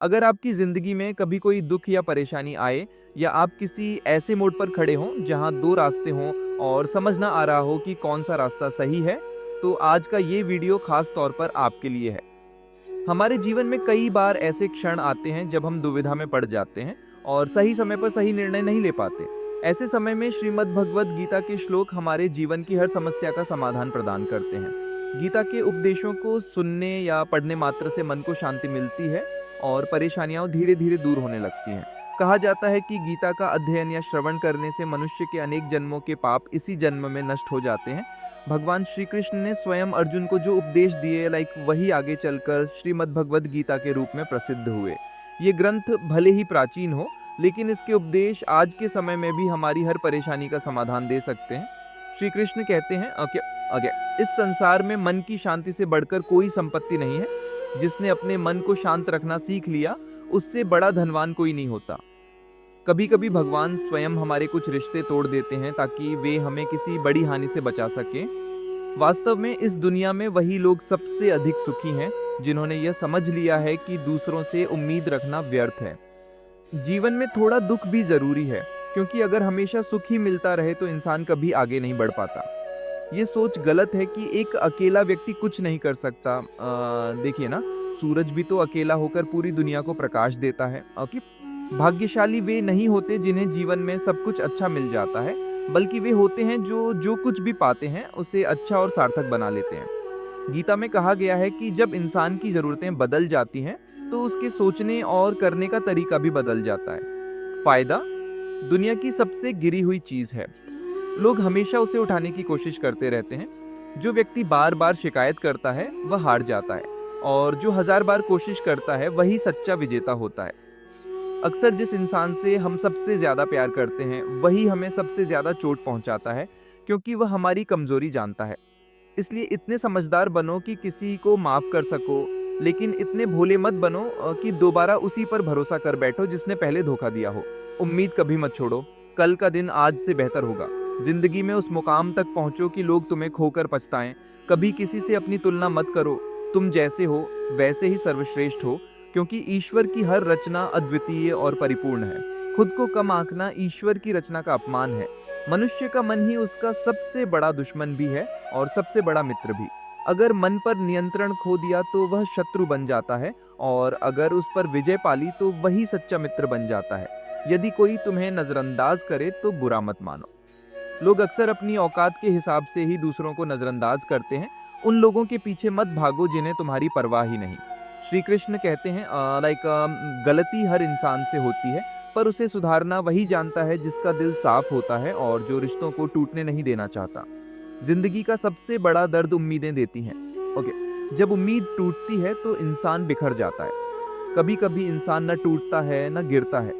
अगर आपकी ज़िंदगी में कभी कोई दुख या परेशानी आए या आप किसी ऐसे मोड़ पर खड़े हों जहां दो रास्ते हों और समझ ना आ रहा हो कि कौन सा रास्ता सही है, तो आज का ये वीडियो खास तौर पर आपके लिए है। हमारे जीवन में कई बार ऐसे क्षण आते हैं जब हम दुविधा में पड़ जाते हैं और सही समय पर सही निर्णय नहीं ले पाते। ऐसे समय में श्रीमद् भगवद गीता के श्लोक हमारे जीवन की हर समस्या का समाधान प्रदान करते हैं। गीता के उपदेशों को सुनने या पढ़ने मात्र से मन को शांति मिलती है और परेशानियां धीरे धीरे दूर होने लगती हैं। कहा जाता है कि गीता का अध्ययन या श्रवण करने से मनुष्य के अनेक जन्मों के पाप इसी जन्म में नष्ट हो जाते हैं। भगवान श्री कृष्ण ने स्वयं अर्जुन को जो उपदेश दिए वही आगे चलकर श्रीमद् भगवद गीता के रूप में प्रसिद्ध हुए। ये ग्रंथ भले ही प्राचीन हो, लेकिन इसके उपदेश आज के समय में भी हमारी हर परेशानी का समाधान दे सकते हैं। श्री कृष्ण कहते हैं इस संसार में मन की शांति से बढ़कर कोई संपत्ति नहीं है। जिसने अपने मन को शांत रखना सीख लिया, उससे बड़ा धनवान कोई नहीं होता। कभी कभी भगवान स्वयं हमारे कुछ रिश्ते तोड़ देते हैं ताकि वे हमें किसी बड़ी हानि से बचा सकें। वास्तव में इस दुनिया में वही लोग सबसे अधिक सुखी हैं जिन्होंने यह समझ लिया है कि दूसरों से उम्मीद रखना व्यर्थ है। जीवन में थोड़ा दुख भी जरूरी है, क्योंकि अगर हमेशा सुख ही मिलता रहे तो इंसान कभी आगे नहीं बढ़ पाता। ये सोच गलत है कि एक अकेला व्यक्ति कुछ नहीं कर सकता। देखिए ना, सूरज भी तो अकेला होकर पूरी दुनिया को प्रकाश देता है। भाग्यशाली वे नहीं होते जिन्हें जीवन में सब कुछ अच्छा मिल जाता है, बल्कि वे होते हैं जो कुछ भी पाते हैं उसे अच्छा और सार्थक बना लेते हैं। गीता में कहा गया है कि जब इंसान की जरूरतें बदल जाती हैं तो उसके सोचने और करने का तरीका भी बदल जाता है। फायदा दुनिया की सबसे गिरी हुई चीज है। लोग हमेशा उसे उठाने की कोशिश करते रहते हैं। जो व्यक्ति बार बार शिकायत करता है वह हार जाता है, और जो 1000 बार कोशिश करता है वही सच्चा विजेता होता है। अक्सर जिस इंसान से हम सबसे ज्यादा प्यार करते हैं वही हमें सबसे ज्यादा चोट पहुंचाता है, क्योंकि वह हमारी कमजोरी जानता है। इसलिए इतने समझदार बनो कि किसी को माफ कर सको, लेकिन इतने भोले मत बनो कि दोबारा उसी पर भरोसा कर बैठो जिसने पहले धोखा दिया हो। उम्मीद कभी मत छोड़ो, कल का दिन आज से बेहतर होगा। जिंदगी में उस मुकाम तक पहुंचो कि लोग तुम्हें खोकर पछताएं। कभी किसी से अपनी तुलना मत करो। तुम जैसे हो वैसे ही सर्वश्रेष्ठ हो, क्योंकि ईश्वर की हर रचना अद्वितीय और परिपूर्ण है। खुद को कम आंकना ईश्वर की रचना का अपमान है। मनुष्य का मन ही उसका सबसे बड़ा दुश्मन भी है और सबसे बड़ा मित्र भी। अगर मन पर नियंत्रण खो दिया तो वह शत्रु बन जाता है, और अगर उस पर विजय पाली तो वही सच्चा मित्र बन जाता है। यदि कोई तुम्हें नजरअंदाज करे तो बुरा मत मानो। लोग अक्सर अपनी औकात के हिसाब से ही दूसरों को नजरअंदाज करते हैं। उन लोगों के पीछे मत भागो जिन्हें तुम्हारी परवाह ही नहीं। श्री कृष्ण कहते हैं गलती हर इंसान से होती है, पर उसे सुधारना वही जानता है जिसका दिल साफ होता है और जो रिश्तों को टूटने नहीं देना चाहता। जिंदगी का सबसे बड़ा दर्द उम्मीदें देती हैं। जब उम्मीद टूटती है तो इंसान बिखर जाता है। कभी कभी इंसान न टूटता है न गिरता है,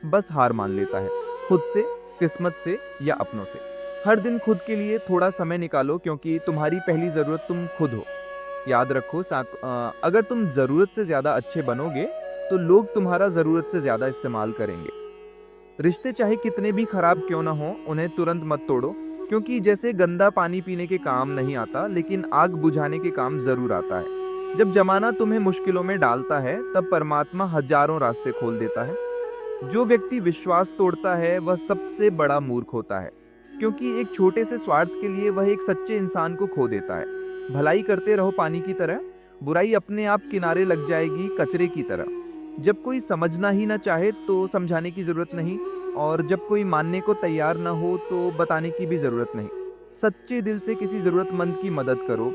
बस हार मान लेता है, खुद से, किस्मत से या अपनों से। हर दिन खुद के लिए थोड़ा समय निकालो, क्योंकि तुम्हारी पहली जरूरत तुम खुद हो। याद रखो, अगर तुम जरूरत से ज्यादा अच्छे बनोगे तो लोग तुम्हारा जरूरत से ज्यादा इस्तेमाल करेंगे। रिश्ते चाहे कितने भी खराब क्यों ना हो, उन्हें तुरंत मत तोड़ो, क्योंकि जैसे गंदा पानी पीने के काम नहीं आता, लेकिन आग बुझाने के काम जरूर आता है। जब जमाना तुम्हें मुश्किलों में डालता है तब परमात्मा हजारों रास्ते खोल देता है। जो व्यक्ति विश्वास तोड़ता है वह सबसे बड़ा मूर्ख होता है, क्योंकि एक छोटे से स्वार्थ के लिए वह एक सच्चे इंसान को खो देता है। भलाई करते रहो पानी की तरह, बुराई अपने आप किनारे लग जाएगी कचरे की तरह। जब कोई समझना ही ना चाहे तो समझाने की जरूरत नहीं, और जब कोई मानने को तैयार ना हो तो बताने की भी जरूरत नहीं। सच्चे दिल से किसी जरूरतमंद की मदद करो।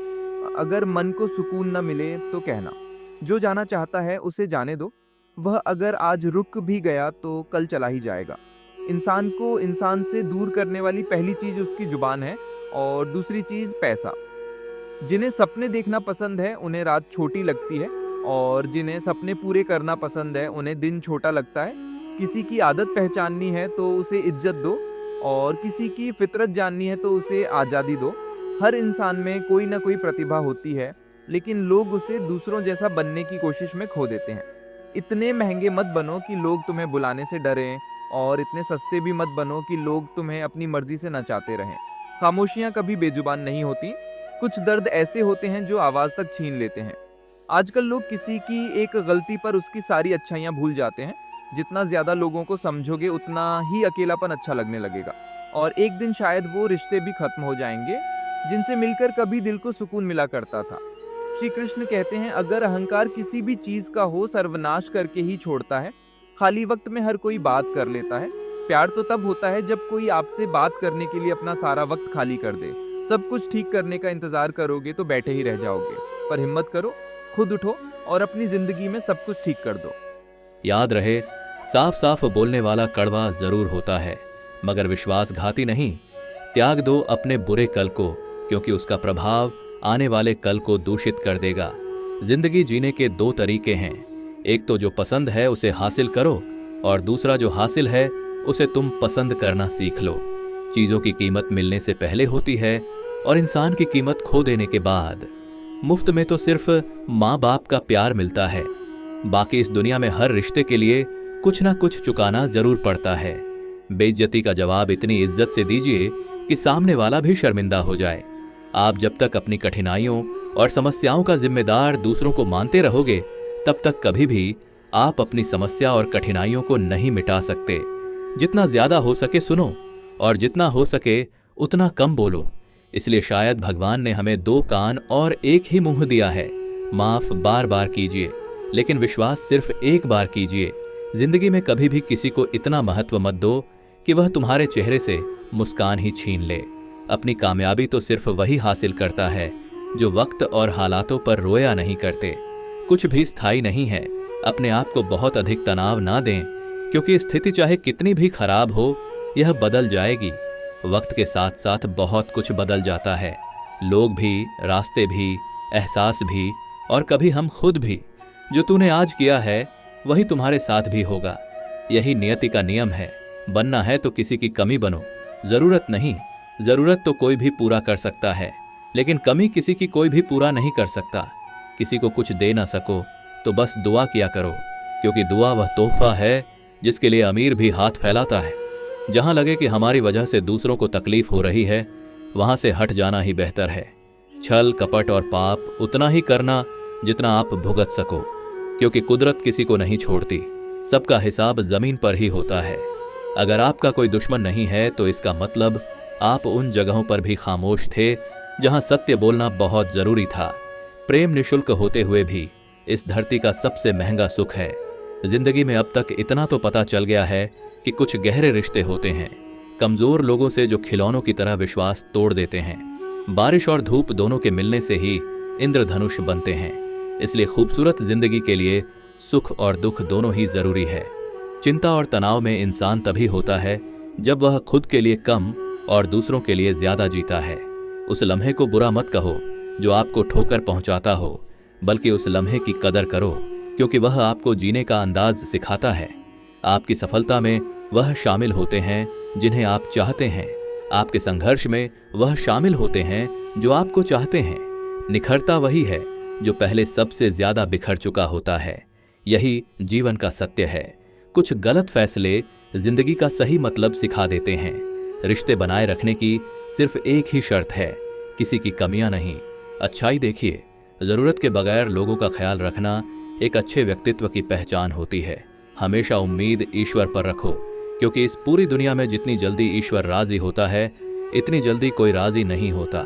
अगर मन को सुकून न मिले तो कहना। जो जाना चाहता है उसे जाने दो। वह अगर आज रुक भी गया तो कल चला ही जाएगा। इंसान को इंसान से दूर करने वाली पहली चीज उसकी जुबान है, और दूसरी चीज पैसा। जिन्हें सपने देखना पसंद है उन्हें रात छोटी लगती है, और जिन्हें सपने पूरे करना पसंद है उन्हें दिन छोटा लगता है। किसी की आदत पहचाननी है तो उसे इज्जत दो, और किसी की फितरत जाननी है तो उसे आज़ादी दो। हर इंसान में कोई ना कोई प्रतिभा होती है, लेकिन लोग उसे दूसरों जैसा बनने की कोशिश में खो देते हैं। इतने महंगे मत बनो कि लोग तुम्हें बुलाने से डरें, और इतने सस्ते भी मत बनो कि लोग तुम्हें अपनी मर्जी से नचाते रहें। खामोशियां कभी बेजुबान नहीं होती। कुछ दर्द ऐसे होते हैं जो आवाज तक छीन लेते हैं। आजकल लोग किसी की एक गलती पर उसकी सारी अच्छाइयाँ भूल जाते हैं। जितना ज़्यादा लोगों को समझोगे उतना ही अकेलापन अच्छा लगने लगेगा और एक दिन शायद वो रिश्ते भी खत्म हो जाएंगे जिनसे मिलकर कभी दिल को सुकून मिला करता था। श्री कृष्ण कहते हैं अगर अहंकार किसी भी चीज का हो सर्वनाश करके ही छोड़ता है। खाली वक्त में हर कोई बात कर लेता है। प्यार तो तब होता है जब कोई आपसे बात करने के लिए अपना सारा वक्त खाली कर दे। सब कुछ ठीक करने का इंतजार करोगे तो बैठे ही रह जाओगे। पर हिम्मत करो, खुद उठो और अपनी जिंदगी में सब कुछ ठीक कर दो। याद रहे, साफ साफ बोलने वाला कड़वा जरूर होता है मगर विश्वासघाती नहीं। त्याग दो अपने बुरे कल को, क्योंकि उसका प्रभाव आने वाले कल को दूषित कर देगा। जिंदगी जीने के दो तरीके हैं, एक तो जो पसंद है उसे हासिल करो और दूसरा जो हासिल है उसे तुम पसंद करना सीख लो। चीजों की कीमत मिलने से पहले होती है और इंसान की कीमत खो देने के बाद। मुफ्त में तो सिर्फ माँ बाप का प्यार मिलता है, बाकी इस दुनिया में हर रिश्ते के लिए कुछ ना कुछ चुकाना जरूर पड़ता है। बेइज्जती का जवाब इतनी इज्जत से दीजिए कि सामने वाला भी शर्मिंदा हो जाए। आप जब तक अपनी कठिनाइयों और समस्याओं का जिम्मेदार दूसरों को मानते रहोगे तब तक कभी भी आप अपनी समस्या और कठिनाइयों को नहीं मिटा सकते। जितना ज्यादा हो सके सुनो और जितना हो सके उतना कम बोलो। इसलिए शायद भगवान ने हमें दो कान और एक ही मुंह दिया है। माफ बार बार कीजिए लेकिन विश्वास सिर्फ एक बार कीजिए। जिंदगी में कभी भी किसी को इतना महत्व मत दो कि वह तुम्हारे चेहरे से मुस्कान ही छीन ले। अपनी कामयाबी तो सिर्फ वही हासिल करता है जो वक्त और हालातों पर रोया नहीं करते। कुछ भी स्थायी नहीं है। अपने आप को बहुत अधिक तनाव ना दें, क्योंकि स्थिति चाहे कितनी भी खराब हो यह बदल जाएगी। वक्त के साथ साथ बहुत कुछ बदल जाता है, लोग भी, रास्ते भी, एहसास भी और कभी हम खुद भी। जो तूने आज किया है वही तुम्हारे साथ भी होगा। यही नियति का नियम है। बनना है तो किसी की कमी बनो। जरूरत नहीं, जरूरत तो कोई भी पूरा कर सकता है, लेकिन कमी किसी की कोई भी पूरा नहीं कर सकता। किसी को कुछ दे ना सको तो बस दुआ किया करो, क्योंकि दुआ वह तोहफा है जिसके लिए अमीर भी हाथ फैलाता है। जहां लगे कि हमारी वजह से दूसरों को तकलीफ हो रही है वहां से हट जाना ही बेहतर है। छल कपट और पाप उतना ही करना जितना आप भुगत सको, क्योंकि कुदरत किसी को नहीं छोड़ती। सबका हिसाब जमीन पर ही होता है। अगर आपका कोई दुश्मन नहीं है तो इसका मतलब आप उन जगहों पर भी खामोश थे जहां सत्य बोलना बहुत जरूरी था। प्रेम निशुल्क होते हुए भी इस धरती का सबसे महंगा सुख है। जिंदगी में अब तक इतना तो पता चल गया है कि कुछ गहरे रिश्ते होते हैं कमजोर लोगों से जो खिलौनों की तरह विश्वास तोड़ देते हैं। बारिश और धूप दोनों के मिलने से ही इंद्रधनुष बनते हैं। इसलिए खूबसूरत जिंदगी के लिए सुख और दुख दोनों ही जरूरी है। चिंता और तनाव में इंसान तभी होता है जब वह खुद के लिए कम और दूसरों के लिए ज्यादा जीता है। उस लम्हे को बुरा मत कहो जो आपको ठोकर पहुंचाता हो, बल्कि उस लम्हे की कदर करो, क्योंकि वह आपको जीने का अंदाज सिखाता है। आपकी सफलता में वह शामिल होते हैं जिन्हें आप चाहते हैं। आपके संघर्ष में वह शामिल होते हैं जो आपको चाहते हैं। निखरता वही है जो पहले सबसे ज्यादा बिखर चुका होता है। यही जीवन का सत्य है। कुछ गलत फैसले जिंदगी का सही मतलब सिखा देते हैं। रिश्ते बनाए रखने की सिर्फ एक ही शर्त है, किसी की कमियां नहीं, अच्छाई देखिए। जरूरत के बगैर लोगों का ख्याल रखना एक अच्छे व्यक्तित्व की पहचान होती है। हमेशा उम्मीद ईश्वर पर रखो, क्योंकि इस पूरी दुनिया में जितनी जल्दी ईश्वर राजी होता है इतनी जल्दी कोई राजी नहीं होता।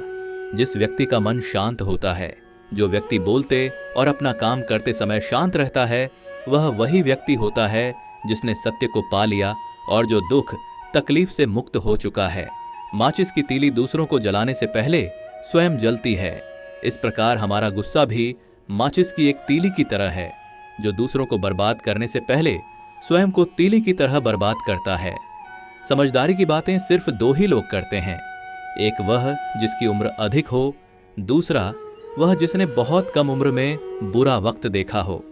जिस व्यक्ति का मन शांत होता है, जो व्यक्ति बोलते और अपना काम करते समय शांत रहता है, वह वही व्यक्ति होता है जिसने सत्य को पा लिया और जो दुख तकलीफ से मुक्त हो चुका है। माचिस की तीली दूसरों को जलाने से पहले स्वयं जलती है। इस प्रकार हमारा गुस्सा भी माचिस की एक तीली की तरह है जो दूसरों को बर्बाद करने से पहले स्वयं को तीली की तरह बर्बाद करता है। समझदारी की बातें सिर्फ दो ही लोग करते हैं, एक वह जिसकी उम्र अधिक हो, दूसरा वह जिसने बहुत कम उम्र में बुरा वक्त देखा हो।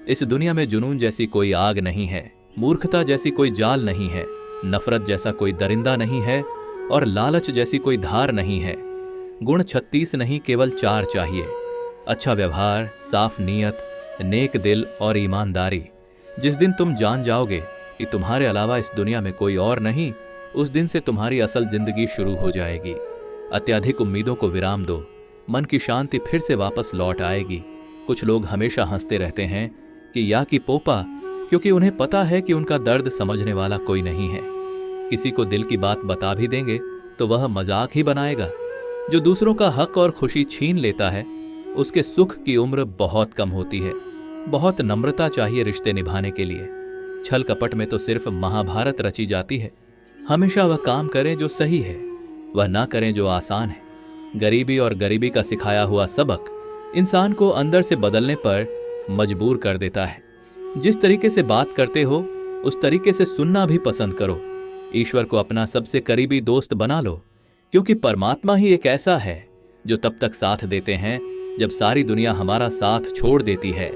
इस दुनिया में जुनून जैसी कोई आग नहीं है, मूर्खता जैसी कोई जाल नहीं है, नफरत जैसा कोई दरिंदा नहीं है और लालच जैसी कोई धार नहीं है। गुण 36 नहीं, केवल 4 चाहिए। अच्छा व्यवहार, साफ नीयत, नेक दिल और ईमानदारी। जिस दिन तुम जान जाओगे कि तुम्हारे अलावा इस दुनिया में कोई और नहीं, उस दिन से तुम्हारी असल जिंदगी शुरू हो जाएगी। अत्यधिक उम्मीदों को विराम दो, मन की शांति फिर से वापस लौट आएगी। कुछ लोग हमेशा हंसते रहते हैं कि या कि पोपा, क्योंकि उन्हें पता है कि उनका दर्द समझने वाला कोई नहीं है। किसी को दिल की बात बता भी देंगे तो वह मजाक ही बनाएगा। जो दूसरों का हक और खुशी छीन लेता है उसके सुख की उम्र बहुत कम होती है। बहुत नम्रता चाहिए रिश्ते निभाने के लिए। छल कपट में तो सिर्फ महाभारत रची जाती है। हमेशा वह काम करें जो सही है, वह ना करें जो आसान है। गरीबी और गरीबी का सिखाया हुआ सबक इंसान को अंदर से बदलने पर मजबूर कर देता है। जिस तरीके से बात करते हो उस तरीके से सुनना भी पसंद करो। ईश्वर को अपना सबसे करीबी दोस्त बना लो, क्योंकि परमात्मा ही एक ऐसा है जो तब तक साथ देते हैं जब सारी दुनिया हमारा साथ छोड़ देती है।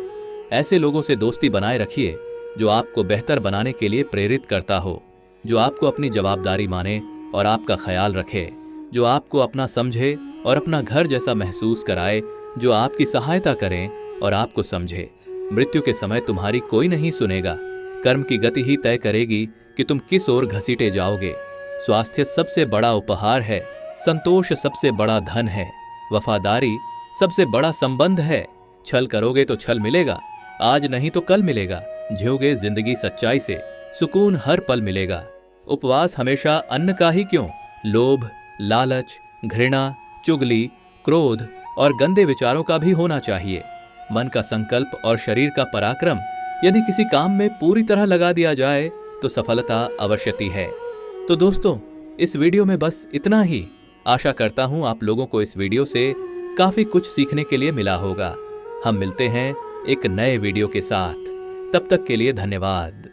ऐसे लोगों से दोस्ती बनाए रखिए जो आपको बेहतर बनाने के लिए प्रेरित करता हो, जो आपको अपनी जवाबदारी माने और आपका ख्याल रखे, जो आपको अपना समझे और अपना घर जैसा महसूस कराए, जो आपकी सहायता करें और आपको समझे। मृत्यु के समय तुम्हारी कोई नहीं सुनेगा। कर्म की गति ही तय करेगी कि तुम किस ओर घसीटे जाओगे। स्वास्थ्य सबसे बड़ा उपहार है, संतोष सबसे बड़ा धन है, वफादारी सबसे बड़ा संबंध है। छल करोगे तो छल मिलेगा, आज नहीं तो कल मिलेगा। जियोगे जिंदगी सच्चाई से, सुकून हर पल मिलेगा। उपवास हमेशा अन्न का ही क्यों, लोभ, लालच, घृणा, चुगली, क्रोध और गंदे विचारों का भी होना चाहिए। मन का संकल्प और शरीर का पराक्रम यदि किसी काम में पूरी तरह लगा दिया जाए तो सफलता अवश्यती है। तो दोस्तों, इस वीडियो में बस इतना ही। आशा करता हूं आप लोगों को इस वीडियो से काफी कुछ सीखने के लिए मिला होगा। हम मिलते हैं एक नए वीडियो के साथ। तब तक के लिए धन्यवाद।